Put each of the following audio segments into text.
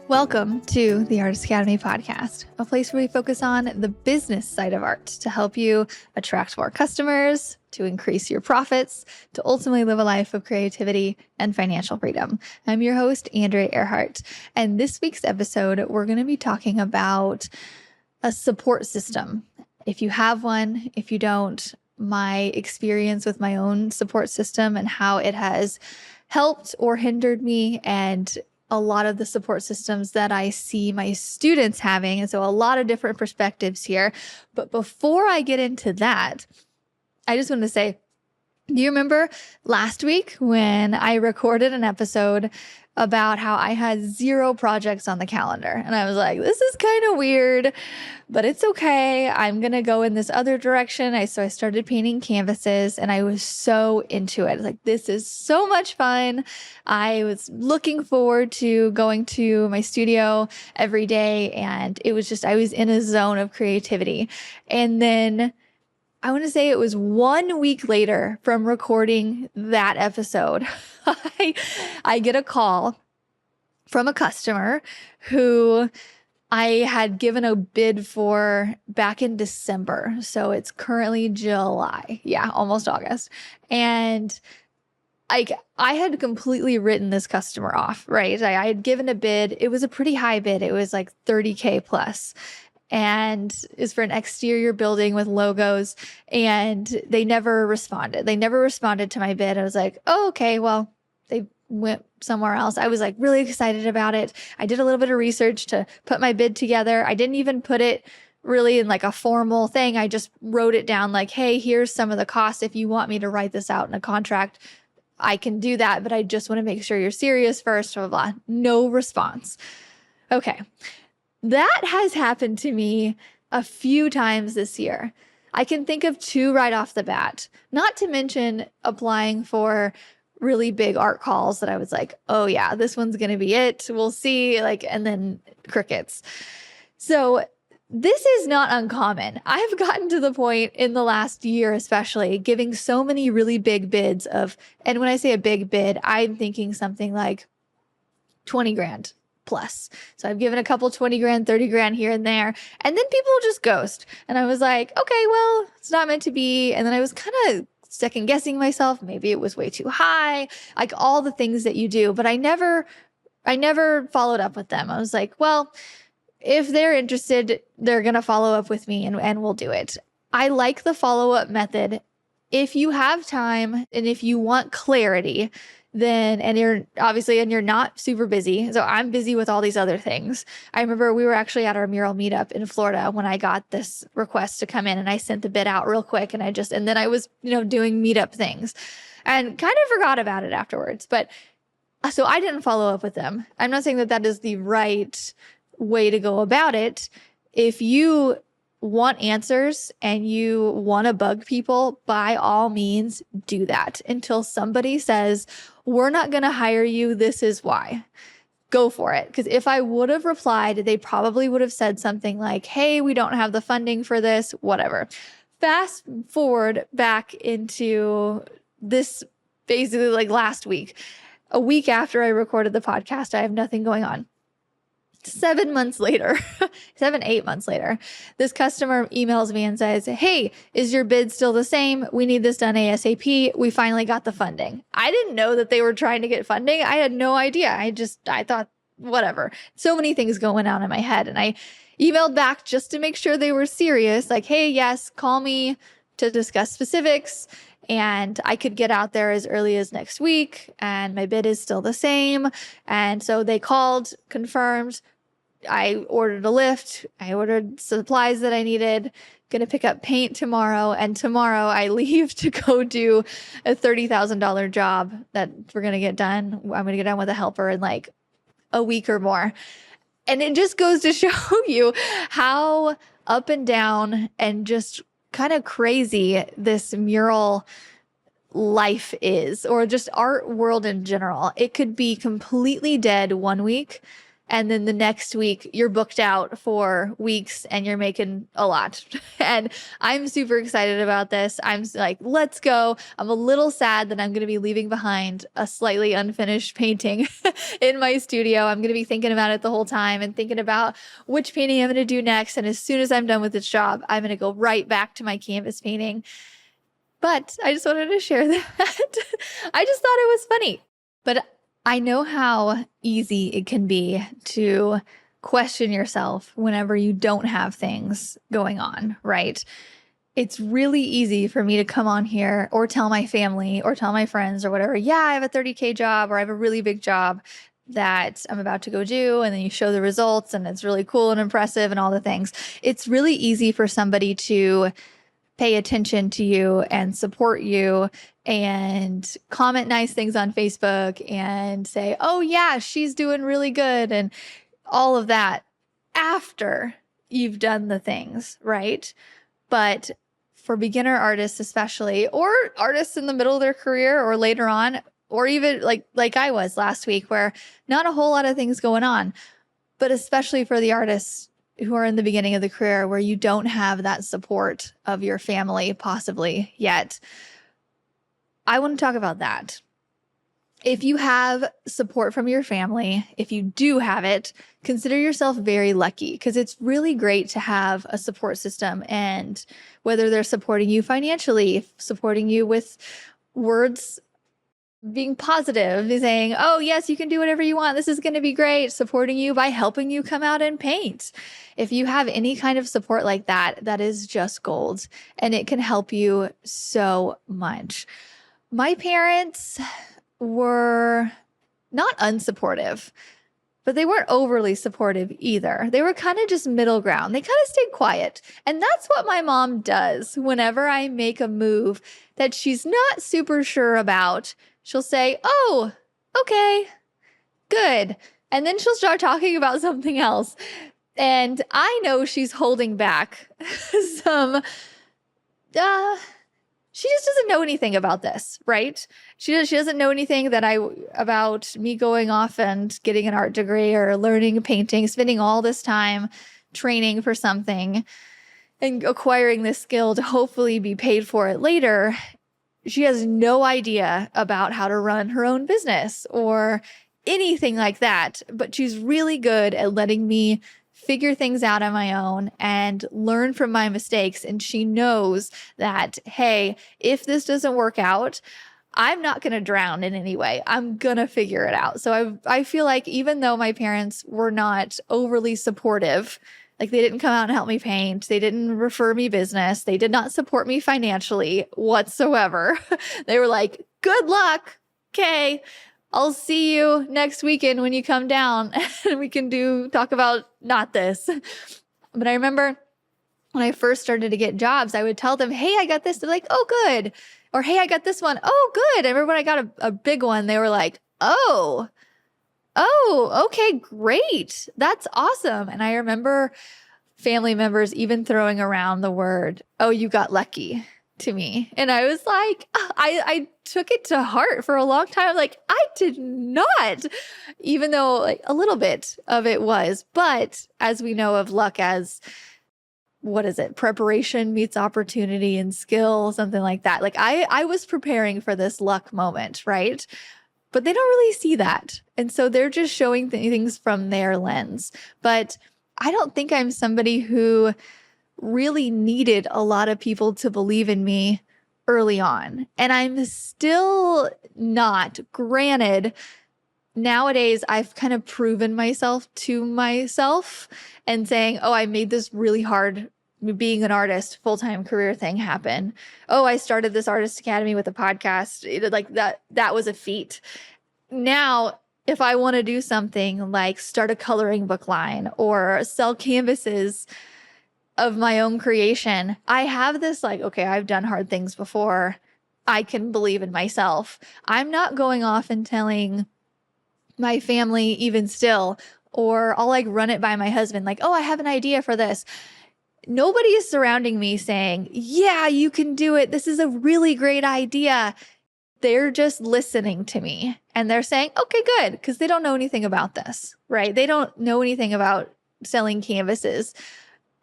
Welcome to the Artist Academy podcast, a place where we focus on the business side of art to help you attract more customers, to increase your profits, to ultimately live a life of creativity and financial freedom. I'm your host, Andrea Earhart, and this week's episode, we're going to be talking about a support system. If you have one, if you don't, my experience with my own support system and how it has helped or hindered me, and a lot of the support systems that I see my students having. And so a lot of different perspectives here. But before I get into that, I just want to say, do you remember last week when I recorded an episode about how I had 0 projects on the calendar? And I was like, this is kind of weird, but it's okay. I'm going to go in this other direction. So I started painting canvases and I was so into it. Like, this is so much fun. I was looking forward to going to my studio every day. And it was just, I was in a zone of creativity. And then I want to say it was 1 week later from recording that episode, I get a call from a customer who I had given a bid for back in December. So it's currently July. Yeah, almost August. And I had completely written this customer off, right? I had given a bid. It was a pretty high bid. It was like $30K plus. And is for an exterior building with logos, and they never responded. They never responded to my bid. I was like, oh, okay, well, they went somewhere else. I was like really excited about it. I did a little bit of research to put my bid together. I didn't even put it really in like a formal thing. I just wrote it down like, hey, here's some of the costs. If you want me to write this out in a contract, I can do that, but I just want to make sure you're serious first, blah, blah, blah. No response. Okay. That has happened to me a few times this year. I can think of 2 right off the bat, not to mention applying for really big art calls that I was like, oh yeah, this one's going to be it. We'll see. And then crickets. So this is not uncommon. I've gotten to the point in the last year, especially giving so many really big bids and when I say a big bid, I'm thinking something like 20 grand. Plus. So I've given a couple 20 grand, 30 grand here and there. And then people just ghost. And I was like, okay, well, it's not meant to be. And then I was kind of second guessing myself. Maybe it was way too high, like all the things that you do. But I never followed up with them. I was like, well, if they're interested, they're going to follow up with me and we'll do it. I like the follow-up method. If you have time and if you want clarity, and you're not super busy. So I'm busy with all these other things. I remember we were actually at our Mural meetup in Florida when I got this request to come in, and I sent the bid out real quick, and then I was, doing meetup things and kind of forgot about it afterwards. But so I didn't follow up with them. I'm not saying that that is the right way to go about it. If you want answers and you want to bug people, by all means, do that until somebody says, we're not going to hire you. This is why. Go for it. Because if I would have replied, they probably would have said something like, hey, we don't have the funding for this, whatever. Fast forward back into this basically like last week, a week after I recorded the podcast, I have nothing going on. 8 months later, this customer emails me and says, hey, is your bid still the same? We need this done ASAP. We finally got the funding. I didn't know that they were trying to get funding. I had no idea. I thought, whatever. So many things going on in my head. And I emailed back just to make sure they were serious. Like, hey, yes, call me to discuss specifics. And I could get out there as early as next week. And my bid is still the same. And so they called, confirmed. I ordered a lift. I ordered supplies that I needed. Going to pick up paint tomorrow. And tomorrow I leave to go do a $30,000 job that we're going to get done. I'm going to get done with a helper in like a week or more. And it just goes to show you how up and down and just kind of crazy this mural life is, or just art world in general. It could be completely dead 1 week And then the next week you're booked out for weeks and you're making a lot. And I'm super excited about this. I'm like, let's go. I'm a little sad that I'm going to be leaving behind a slightly unfinished painting in my studio. I'm going to be thinking about it the whole time and thinking about which painting I'm going to do next. And as soon as I'm done with this job, I'm going to go right back to my canvas painting. But I just wanted to share that. I just thought it was funny. But I know how easy it can be to question yourself whenever you don't have things going on, right? It's really easy for me to come on here or tell my family or tell my friends or whatever, yeah, I have a 30K job or I have a really big job that I'm about to go do. And then you show the results and it's really cool and impressive and all the things. It's really easy for somebody to pay attention to you and support you and comment nice things on Facebook and say, oh yeah, she's doing really good and all of that after you've done the things, right? But for beginner artists especially, or artists in the middle of their career or later on, or even like I was last week where not a whole lot of things going on, but especially for the artists who are in the beginning of the career where you don't have that support of your family possibly yet. I want to talk about that. If you have support from your family, if you do have it, consider yourself very lucky because it's really great to have a support system, and whether they're supporting you financially, supporting you with words, being positive, saying, oh yes, you can do whatever you want. This is going to be great. Supporting you by helping you come out and paint. If you have any kind of support like that, that is just gold and it can help you so much. My parents were not unsupportive, but they weren't overly supportive either. They were kind of just middle ground. They kind of stayed quiet. And that's what my mom does whenever I make a move that she's not super sure about. She'll say, oh, okay, good. And then she'll start talking about something else. And I know she's holding back some, she just doesn't know anything about this, right? She doesn't know anything about me going off and getting an art degree or learning painting, spending all this time training for something and acquiring this skill to hopefully be paid for it later. She has no idea about how to run her own business or anything like that, but she's really good at letting me figure things out on my own and learn from my mistakes. And she knows that, hey, if this doesn't work out, I'm not going to drown in any way. I'm going to figure it out. So I feel like even though my parents were not overly supportive, like they didn't come out and help me paint, they didn't refer me business, they did not support me financially whatsoever. They were like, good luck. Okay. I'll see you next weekend when you come down and we can talk about not this. But I remember when I first started to get jobs, I would tell them, hey, I got this. They're like, oh, good. Or, hey, I got this one. Oh, good. I remember when I got a big one, they were like, oh, okay, great. That's awesome. And I remember family members even throwing around the word, oh, you got lucky to me. And I was like, I took it to heart for a long time. I'm like, I did not, even though like a little bit of it was. But as we know of luck as, what is it? Preparation meets opportunity and skill, something like that. Like I was preparing for this luck moment, right? But they don't really see that. And so they're just showing things from their lens. But I don't think I'm somebody who really needed a lot of people to believe in me early on. And I'm still not. Granted, nowadays I've kind of proven myself to myself and saying, oh, I made this really hard being an artist full-time career thing happen. Oh, I started this artist academy with a podcast. That was a feat. Now, if I want to do something like start a coloring book line or sell canvases of my own creation, I have this like, okay, I've done hard things before. I can believe in myself. I'm not going off and telling my family even still, or I'll like run it by my husband, like, oh, I have an idea for this. Nobody is surrounding me saying, yeah, you can do it. This is a really great idea. They're just listening to me And they're saying, okay, good, because they don't know anything about this, right? They don't know anything about selling canvases.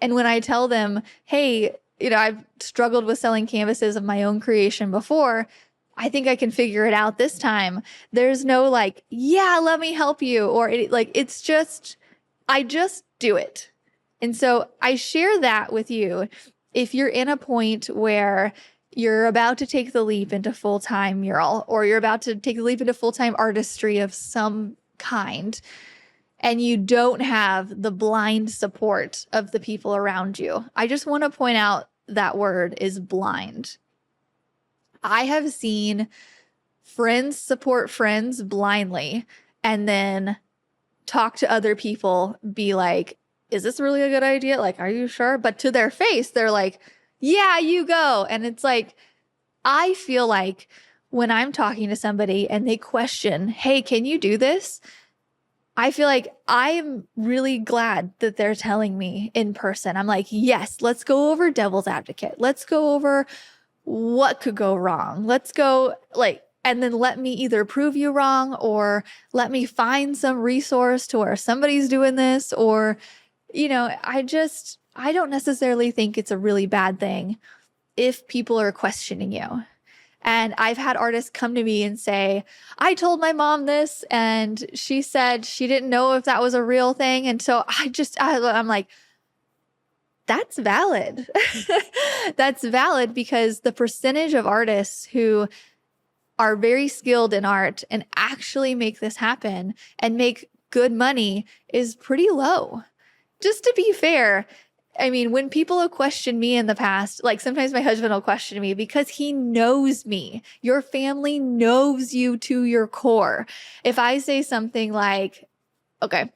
And when I tell them, hey, I've struggled with selling canvases of my own creation before, I think I can figure it out this time. There's no like, yeah, let me help you. Or it's just, I just do it. And so I share that with you. If you're in a point where you're about to take the leap into full-time mural, or you're about to take the leap into full-time artistry of some kind, and you don't have the blind support of the people around you, I just want to point out that word is blind. I have seen friends support friends blindly and then talk to other people, be like, is this really a good idea? Like, are you sure? But to their face, they're like, yeah, you go. And it's like, I feel like when I'm talking to somebody and they question, hey, can you do this? I feel like I'm really glad that they're telling me in person. I'm like, yes, let's go over devil's advocate. Let's go over what could go wrong. Let's go and then let me either prove you wrong or let me find some resource to where somebody's doing this. Or, I don't necessarily think it's a really bad thing if people are questioning you. And I've had artists come to me and say, I told my mom this and she said she didn't know if that was a real thing. And so I'm like, that's valid. That's valid, because the percentage of artists who are very skilled in art and actually make this happen and make good money is pretty low. Just to be fair, I mean, when people have questioned me in the past, like sometimes my husband will question me because he knows me. Your family knows you to your core. If I say something like, okay,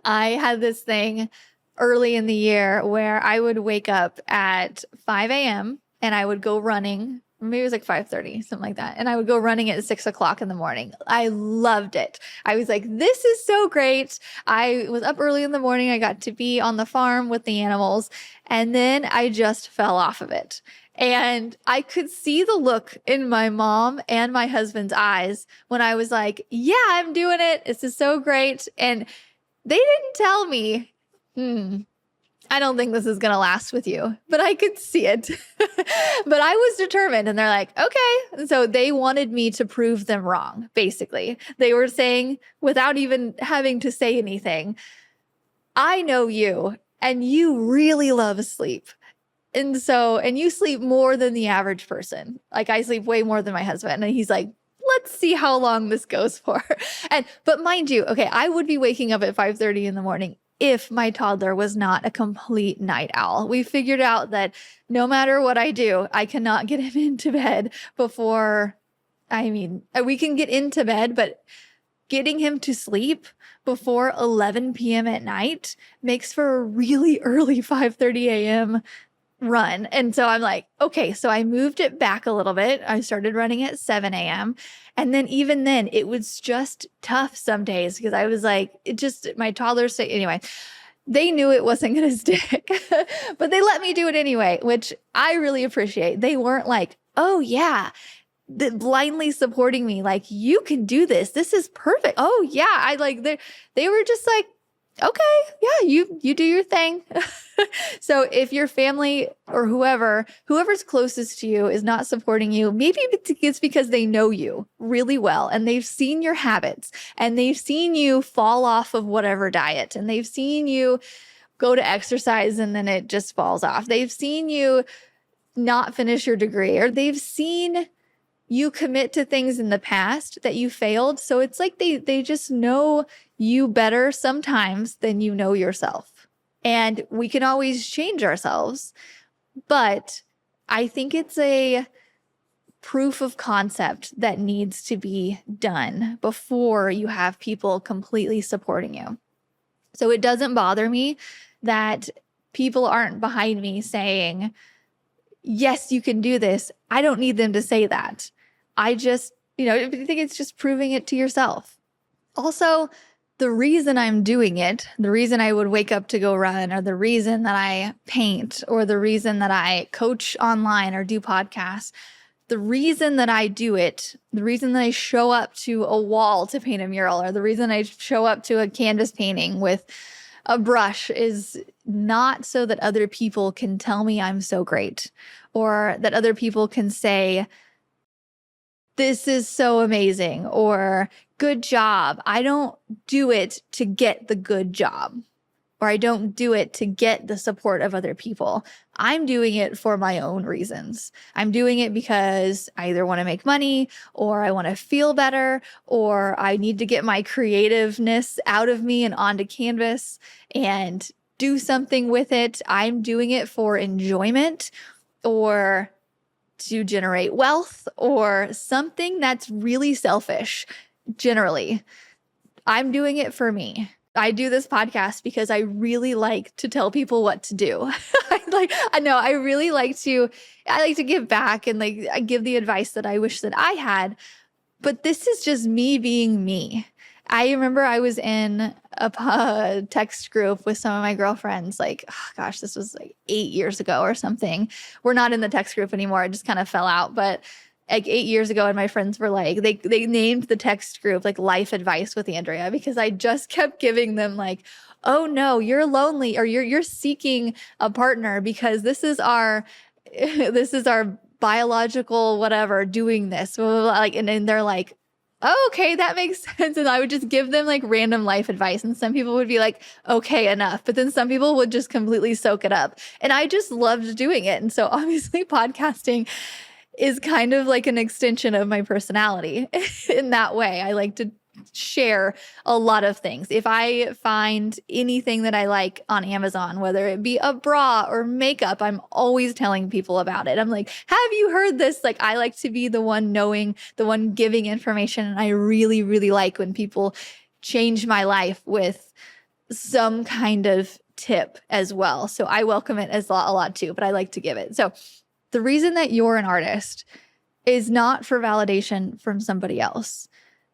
I had this thing early in the year where I would wake up at 5 a.m. and I would go running. Maybe it was like 5:30, something like that. And I would go running at 6 o'clock in the morning. I loved it. I was like, this is so great. I was up early in the morning. I got to be on the farm with the animals. And then I just fell off of it. And I could see the look in my mom and my husband's eyes when I was like, yeah, I'm doing it. This is so great. And they didn't tell me, I don't think this is going to last with you, but I could see it. But I was determined, and they're like, okay. So they wanted me to prove them wrong, basically. They were saying, without even having to say anything, I know you, and you really love sleep. And you sleep more than the average person. Like, I sleep way more than my husband. And he's like, let's see how long this goes for. But mind you, okay, I would be waking up at 5:30 in the morning if my toddler was not a complete night owl. We figured out that no matter what I do, I cannot get him into bed before, we can get into bed, but getting him to sleep before 11 p.m. at night makes for a really early 5:30 a.m. run. And so I'm like, okay, so I moved it back a little bit. I started running at 7 a.m. And then even then it was just tough some days because I was like, my toddlers say, anyway, they knew it wasn't going to stick, but they let me do it anyway, which I really appreciate. They weren't like, oh yeah, blindly supporting me. Like, you can do this. This is perfect. Oh yeah. They were just like, okay, yeah, you do your thing. So if your family or whoever's closest to you is not supporting you, maybe it's because they know you really well and they've seen your habits and they've seen you fall off of whatever diet and they've seen you go to exercise and then it just falls off. They've seen you not finish your degree, or they've seen you commit to things in the past that you failed. So it's like they just know you better sometimes than you know yourself. And we can always change ourselves. But I think it's a proof of concept that needs to be done before you have people completely supporting you. So it doesn't bother me that people aren't behind me saying, yes, you can do this. I don't need them to say that. I just, I think it's just proving it to yourself. Also, the reason I'm doing it, the reason I would wake up to go run, or the reason that I paint, or the reason that I coach online or do podcasts, the reason that I do it, the reason that I show up to a wall to paint a mural, or the reason I show up to a canvas painting with a brush is not so that other people can tell me I'm so great, or that other people can say, this is so amazing, or good job. I don't do it to get the good job, or I don't do it to get the support of other people. I'm doing it for my own reasons. I'm doing it because I either want to make money, or I want to feel better, or I need to get my creativeness out of me and onto canvas and do something with it. I'm doing it for enjoyment, or to generate wealth, or something that's really selfish. Generally, I'm doing it for me. I do this podcast because I really like to tell people what to do. I really like to give back, and like I give the advice that I wish that I had, but this is just me being me. I remember I was in a text group with some of my girlfriends, like, oh gosh, this was like 8 years ago or something. We're not in the text group anymore. It just kind of fell out. But like 8 years ago, and my friends were like, they named the text group like Life Advice with Andrea, because I just kept giving them like, oh no, you're lonely, or you're seeking a partner because this is our biological whatever doing this. Like, and they're like, oh, okay, that makes sense. And I would just give them like random life advice. And some people would be like, okay, enough. But then some people would just completely soak it up. And I just loved doing it. And so obviously podcasting is kind of like an extension of my personality in that way. I like to share a lot of things. If I find anything that I like on Amazon, whether it be a bra or makeup, I'm always telling people about it. I'm like, have you heard this? Like, I like to be the one knowing, the one giving information. And I really, really like when people change my life with some kind of tip as well. So I welcome it as a lot too, but I like to give it. So the reason that you're an artist is not for validation from somebody else.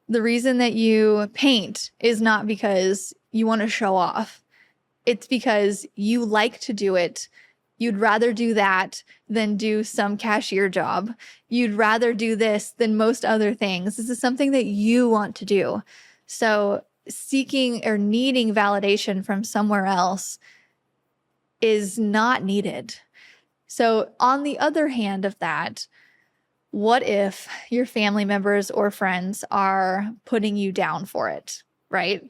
The reason that you paint is not because you want to show off. It's because you like to do it. You'd rather do that than do some cashier job. You'd rather do this than most other things. This is something that you want to do. So seeking or needing validation from somewhere else is not needed. So on the other hand of that, what if your family members or friends are putting you down for it, right?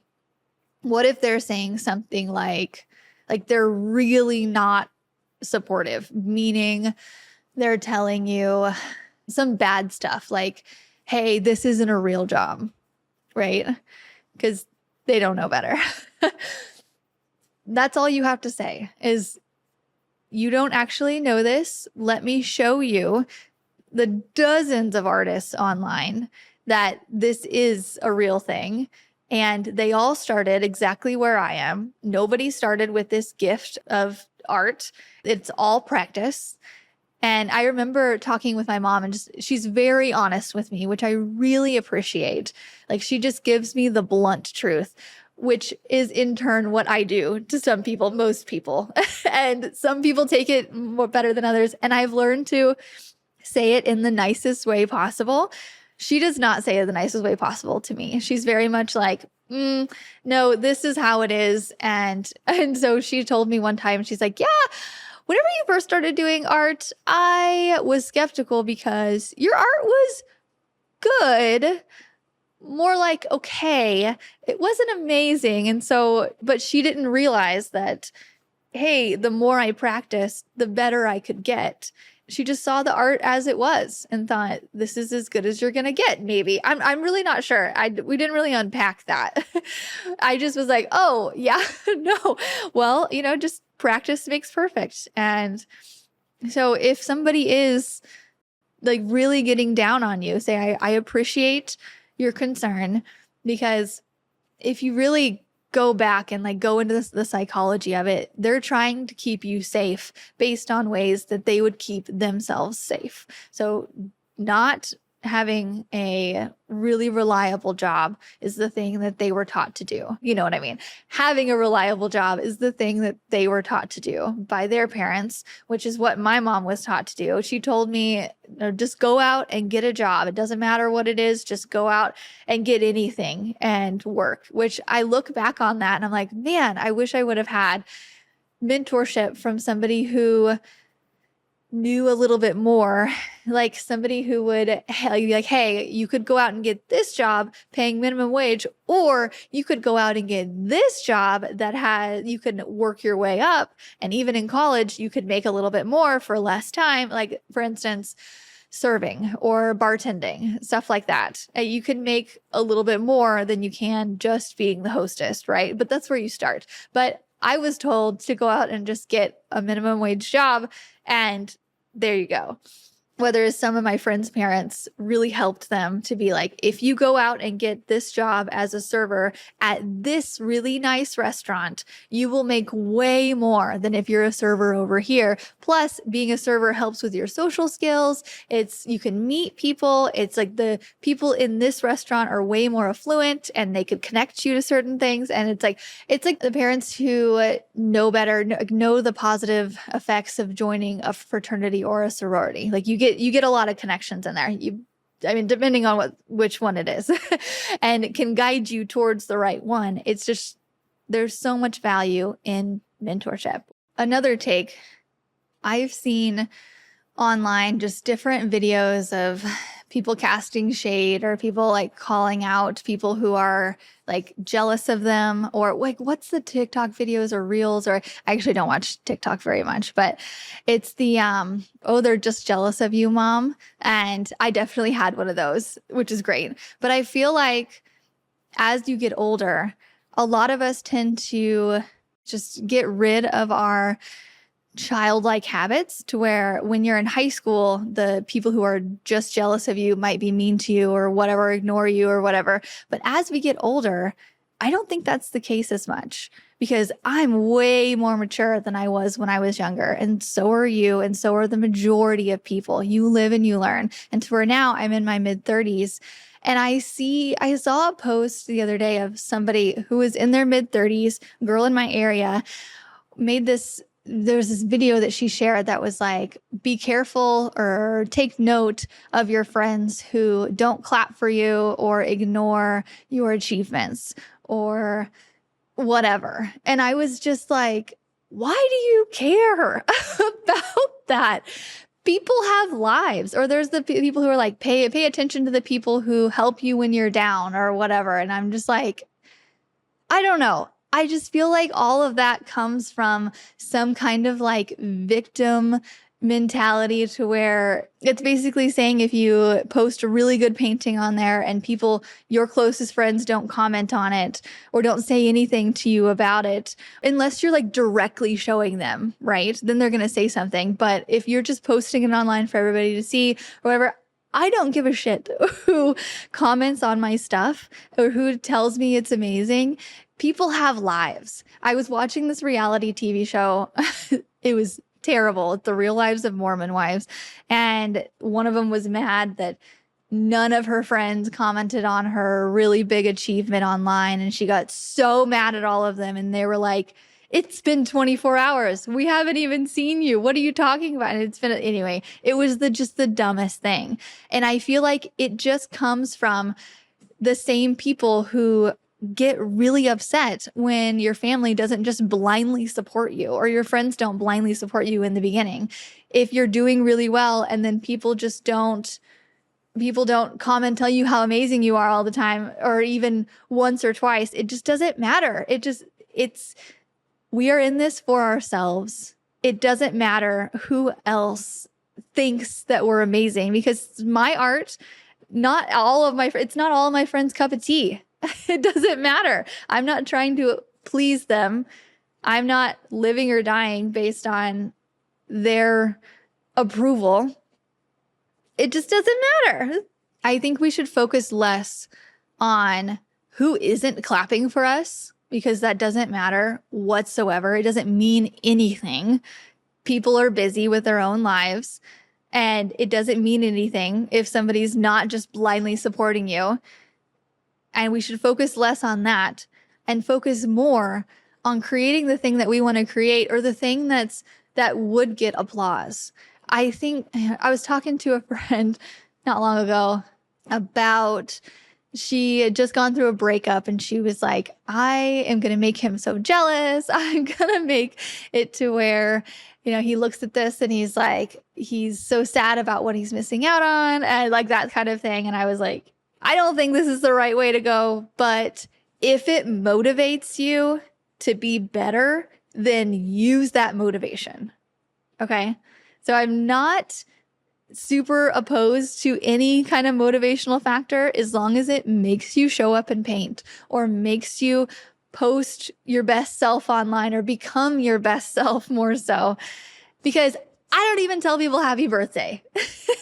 What if they're saying something like they're really not supportive, meaning they're telling you some bad stuff like, hey, this isn't a real job, right? Because they don't know better. That's all you have to say is, you don't actually know this. Let me show you the dozens of artists online that this is a real thing. And they all started exactly where I am. Nobody started with this gift of art. It's all practice. And I remember talking with my mom, and she's very honest with me, which I really appreciate. Like, she just gives me the blunt truth, which is in turn what I do to some people, most people. And some people take it more better than others. And I've learned to say it in the nicest way possible. She does not say it the nicest way possible to me. She's very much like, no, this is how it is. And so she told me one time, she's like, yeah, whenever you first started doing art, I was skeptical because your art was good, more like okay. It wasn't amazing. And so, but she didn't realize that, hey, the more I practiced, the better I could get. She just saw the art as it was and thought, this is as good as you're going to get. Maybe I'm really not sure. We didn't really unpack that. I just was like, oh yeah, no, well, just practice makes perfect. And so if somebody is like really getting down on you, say, I appreciate your concern, because if you really go back and like go into the psychology of it, they're trying to keep you safe based on ways that they would keep themselves safe. So not having a really reliable job is the thing that they were taught to do. You know what I mean? Having a reliable job is the thing that they were taught to do by their parents, which is what my mom was taught to do. She told me, just go out and get a job. It doesn't matter what it is. Just go out and get anything and work, which I look back on that and I'm like, man, I wish I would have had mentorship from somebody who knew a little bit more, like somebody who would be like, hey, you could go out and get this job paying minimum wage, or you could go out and get this job that you could work your way up. And even in college, you could make a little bit more for less time. Like, for instance, serving or bartending, stuff like that. You can make a little bit more than you can just being the hostess, right? But that's where you start. But I was told to go out and just get a minimum wage job, and there you go. Whereas some of my friends' parents really helped them to be like, if you go out and get this job as a server at this really nice restaurant, you will make way more than if you're a server over here. Plus, being a server helps with your social skills. You can meet people. It's like the people in this restaurant are way more affluent and they could connect you to certain things. And it's like the parents who know better, know the positive effects of joining a fraternity or a sorority. Like you get a lot of connections in there. Depending on which one it is, and it can guide you towards the right one. It's just, there's so much value in mentorship. Another take, I've seen online just different videos of people casting shade or people like calling out people who are like jealous of them, or like, what's the TikTok videos or reels, or I actually don't watch TikTok very much, but it's the, oh, they're just jealous of you, mom. And I definitely had one of those, which is great. But I feel like as you get older, a lot of us tend to just get rid of our childlike habits, to where when you're in high school, the people who are just jealous of you might be mean to you or whatever, ignore you or whatever. But as we get older, I don't think that's the case as much, because I'm way more mature than I was when I was younger. And so are you. And so are the majority of people. You live and you learn. And to where now I'm in my mid-30s. And I saw a post the other day of somebody who was in their mid-30s, girl in my area, there's this video that she shared that was like, be careful or take note of your friends who don't clap for you or ignore your achievements or whatever. And I was just like, why do you care about that? People have lives. Or there's the people who are like, pay attention to the people who help you when you're down or whatever. And I'm just like, I don't know. I just feel like all of that comes from some kind of like victim mentality, to where it's basically saying if you post a really good painting on there and people, your closest friends, don't comment on it or don't say anything to you about it, unless you're like directly showing them, right? Then they're going to say something. But if you're just posting it online for everybody to see or whatever, I don't give a shit who comments on my stuff or who tells me it's amazing. People have lives. I was watching this reality TV show. It was terrible. It's The Real Lives of Mormon Wives. And one of them was mad that none of her friends commented on her really big achievement online. And she got so mad at all of them. And they were like, it's been 24 hours. We haven't even seen you. What are you talking about? And anyway, it was just the dumbest thing. And I feel like it just comes from the same people who get really upset when your family doesn't just blindly support you, or your friends don't blindly support you in the beginning. If you're doing really well and then people don't comment, tell you how amazing you are all the time, or even once or twice, it just doesn't matter. We are in this for ourselves. It doesn't matter who else thinks that we're amazing, because my art, it's not all of my friends' cup of tea. It doesn't matter. I'm not trying to please them. I'm not living or dying based on their approval. It just doesn't matter. I think we should focus less on who isn't clapping for us, because that doesn't matter whatsoever. It doesn't mean anything. People are busy with their own lives. And it doesn't mean anything if somebody's not just blindly supporting you. And we should focus less on that and focus more on creating the thing that we want to create, or the thing that would get applause. I think I was talking to a friend not long ago about, she had just gone through a breakup and she was like, I am going to make him so jealous. I'm going to make it to where, he looks at this and he's like, he's so sad about what he's missing out on, and like that kind of thing. And I was like, I don't think this is the right way to go, but if it motivates you to be better, then use that motivation. Okay. So I'm not super opposed to any kind of motivational factor, as long as it makes you show up and paint, or makes you post your best self online, or become your best self more so. Because I don't even tell people happy birthday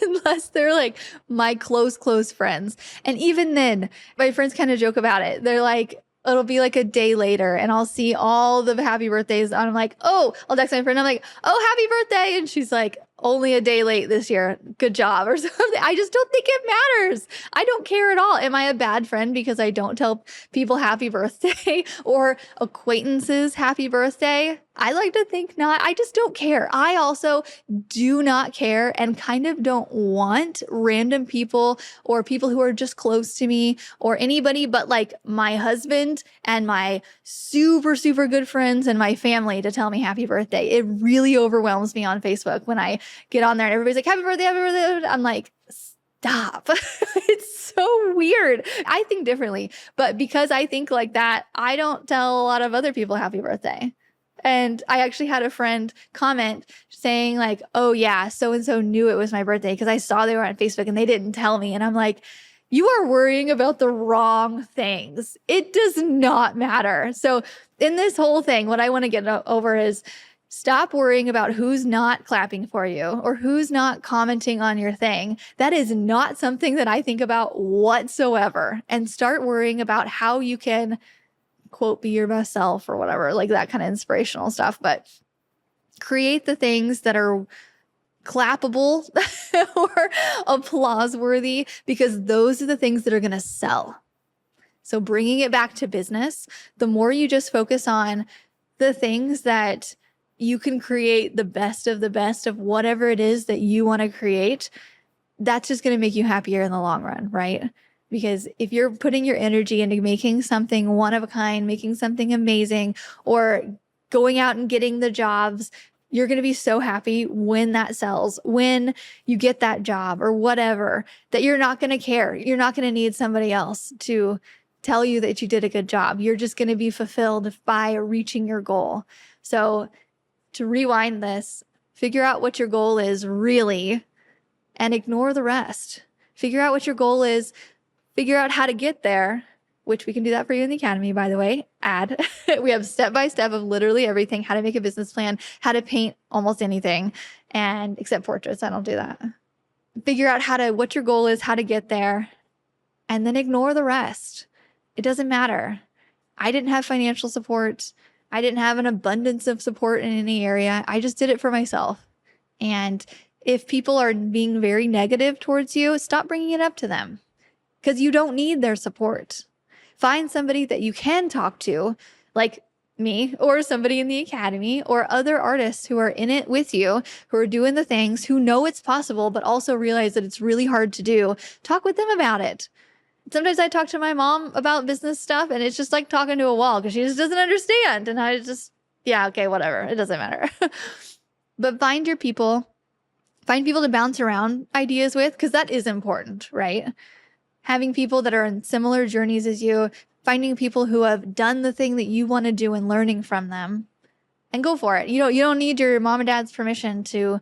unless they're like my close friends. And even then, my friends kind of joke about it. They're like, it'll be like a day later and I'll see all the happy birthdays. And I'm like, oh, I'll text my friend. I'm like, oh, happy birthday. And she's like, only a day late this year. Good job, or something. I just don't think it matters. I don't care at all. Am I a bad friend because I don't tell people happy birthday, or acquaintances happy birthday? I like to think not. I just don't care. I also do not care, and kind of don't want random people, or people who are just close to me, or anybody but like my husband and my super good friends and my family to tell me happy birthday. It really overwhelms me on Facebook when I get on there and everybody's like, happy birthday, happy birthday. I'm like, stop. It's so weird. I think differently, but because I think like that, I don't tell a lot of other people happy birthday. And I actually had a friend comment saying like, oh yeah, so-and-so knew it was my birthday because I saw they were on Facebook and they didn't tell me. And I'm like, you are worrying about the wrong things. It does not matter. So in this whole thing, what I want to get over is, stop worrying about who's not clapping for you or who's not commenting on your thing. That is not something that I think about whatsoever. And start worrying about how you can, quote, be your best self or whatever, like that kind of inspirational stuff. But create the things that are clappable or applause worthy, because those are the things that are going to sell. So bringing it back to business, the more you just focus on the things that you can create the best of whatever it is that you want to create, that's just going to make you happier in the long run, right? Because if you're putting your energy into making something one of a kind, making something amazing, or going out and getting the jobs, you're going to be so happy when that sells, when you get that job or whatever, that you're not going to care. You're not going to need somebody else to tell you that you did a good job. You're just going to be fulfilled by reaching your goal. So to rewind this, figure out what your goal is really, and ignore the rest. Figure out what your goal is, figure out how to get there, which we can do that for you in the Academy, by the way. We have step-by-step of literally everything, how to make a business plan, how to paint almost anything, and except portraits, I don't do that. Figure out what your goal is, how to get there, and then ignore the rest. It doesn't matter. I didn't have financial support. I didn't have an abundance of support in any area. I just did it for myself. And if people are being very negative towards you, stop bringing it up to them, because you don't need their support. Find somebody that you can talk to, like me or somebody in the Academy or other artists who are in it with you, who are doing the things, who know it's possible, but also realize that it's really hard to do. Talk with them about it. Sometimes I talk to my mom about business stuff and it's just like talking to a wall because she just doesn't understand. And I just, yeah, okay, whatever. It doesn't matter. But find people to bounce around ideas with, because that is important, right? Having people that are in similar journeys as you, finding people who have done the thing that you want to do and learning from them, and go for it. You don't need your mom and dad's permission to,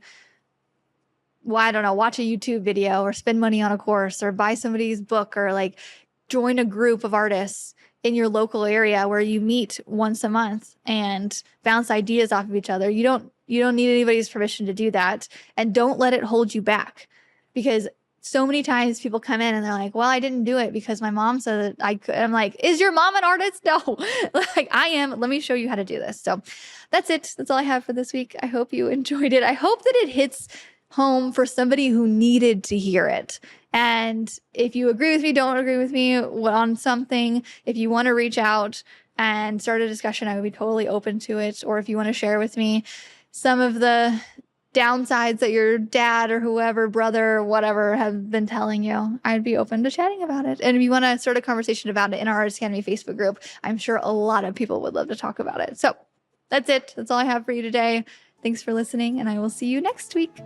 well, I don't know, watch a YouTube video or spend money on a course or buy somebody's book or like join a group of artists in your local area where you meet once a month and bounce ideas off of each other. You don't need anybody's permission to do that, and don't let it hold you back, because so many times people come in and they're like, well, I didn't do it because my mom said that I could. I'm like, is your mom an artist? No, like I am. Let me show you how to do this. So that's it. That's all I have for this week. I hope you enjoyed it. I hope that it hits home for somebody who needed to hear it. And if you agree with me, don't agree with me on something, if you want to reach out and start a discussion, I would be totally open to it. Or if you want to share with me some of the downsides that your dad or whoever, brother, or whatever, have been telling you, I'd be open to chatting about it. And if you want to start a conversation about it in our Artist Academy Facebook group, I'm sure a lot of people would love to talk about it. So that's it. That's all I have for you today. Thanks for listening, and I will see you next week.